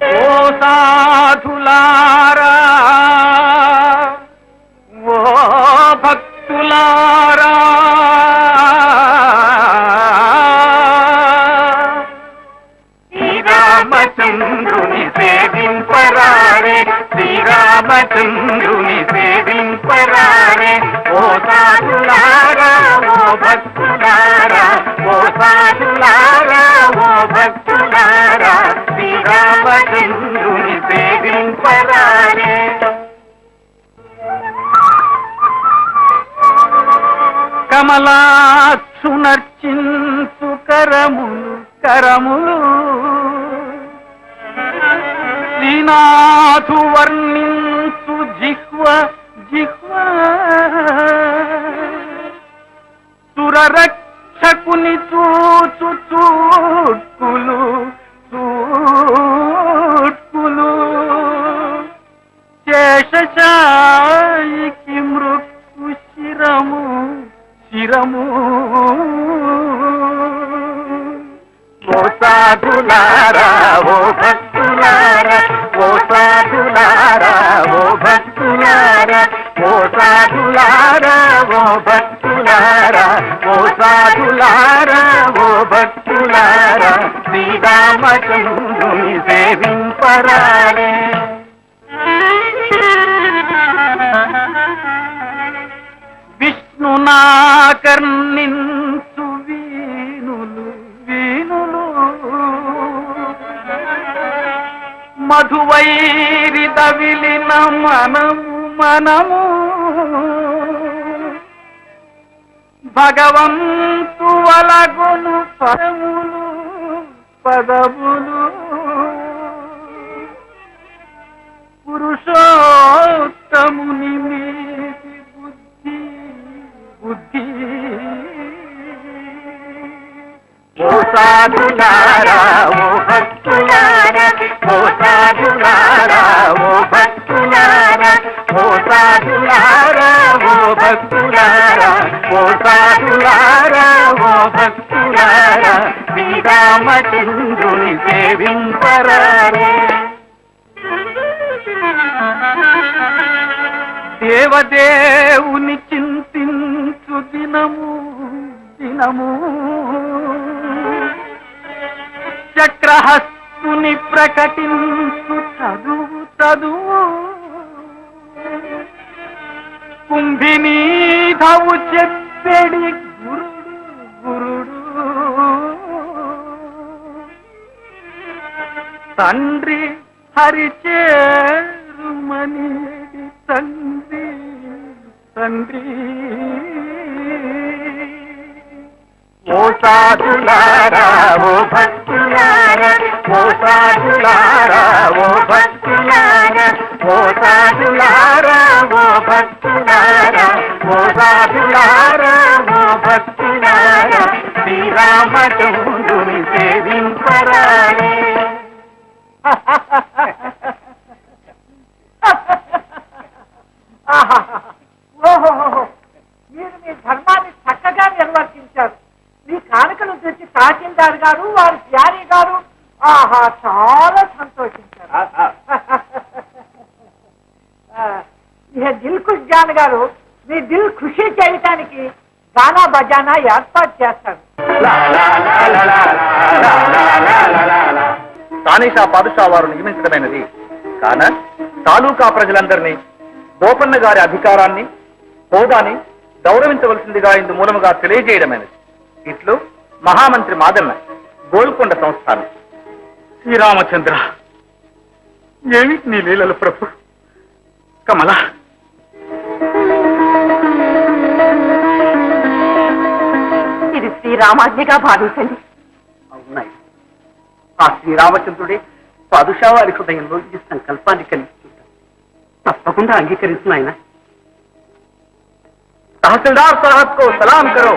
ఓ సాధులారా, ఓ భక్తులారా, శ్రీరామచంద్రుని సేవింపరారే, శ్రీరామచంద్రుని సేవింపరారే. ఓ సాధులారా, ఓ భక్తులారా, ఓ సాధులారా, ఓ భక్తులారా, శ్రీరామచంద్రుని సేవింపరారే. కమలాక్షునర్చించు కరములు కరములు, శ్రీనాథు వర్ణించు జిహ్వ జిహ్వ, సురరక్షకుని చూచు చూట్కులు చూట్కులు, శేషశాయికి మృక్కు శిరము శిరము. ఓ సాధులారా, ఓ భక్తులారా, ఓ సాధులారా, ఓ భక్తులారా, ఓ సాధులారా, ఓ భక్తులారా, ఓ సాధులారా, ఓ భక్తులారా, శ్రీరామచంద్రుని సేవింపరారే. విష్ణునాకర్ణించు వీణులు వీణులు, మధువైరి దవిలిన మనము మనము, భగవంతు వలగును పదములు పదములు, పురుషోత్తముని మీది బుద్ధి బుద్ధి. ఓ సాధులారా, ఓ భక్తులారా, ఓ సాధులారా, ఓ భక్తులారా, ఓ సాధులారా, ఓ భక్తులారా, ఓ సాధులారా, ఓ భక్తులారా, శ్రీరామచంద్రుని సేవింపరారే. దేవదేవుని చింతించు దినము దినము, చక్రహస్తుని ప్రకటించు చదువు చదువు, కుంభినీధవు చెప్పెడి గురుడు గురుడు, తండ్రి హరిచేరుమని తండ్రి తండ్రి. ఓ సాధులారా, ఓ భక్తులారా, ఓ సాధులారా, ఓ భక్తులారా, ఓ సాధులారా, ఓ భక్తులారా, ఓ సాధులారా, ఓ భక్తులారా, శ్రీరామచంద్రుని సేవింపరారే. ఓహో, మీరు మీ ధర్మాన్ని చక్కగా నిర్వర్తించారు. మీ కానుకలు తెచ్చి తహసీల్దార్ గారు, వారి ప్యారీ గారు ఆహా చాలా సంతోషించారు. ఇక దిల్ ఖుష్ జాన్ గారు మీ దిల్ ఖుషి చేయటానికి గానా బజానా ఏర్పాటు చేస్తారు. తానీషా పాదుషా వారు నియమించడమైనది కాన తాలూకా ప్రజలందరినీ బోపన్న గారి అధికారాన్ని హోదాని గౌరవించవలసిందిగా ఇందు మూలముగా తెలియజేయడమైనది. ఇట్లు మహామంత్రి మాదన్న, గోల్కొండ సంస్థానం. శ్రీరామచంద్ర, ఏమిటి నీ లీలలు ప్రభు. కమల, ఇది శ్రీరామాజ్ఞగా భావించండి. అవునాయి, ఆ శ్రీరామచంద్రుడే పాదుషా వారి హృదయంలో ఈ సంకల్పాన్ని కలిగిస్తుంటారు. తప్పకుండా అంగీకరిస్తున్నా ఆయన. तहसीलदार साहब को सलाम करो।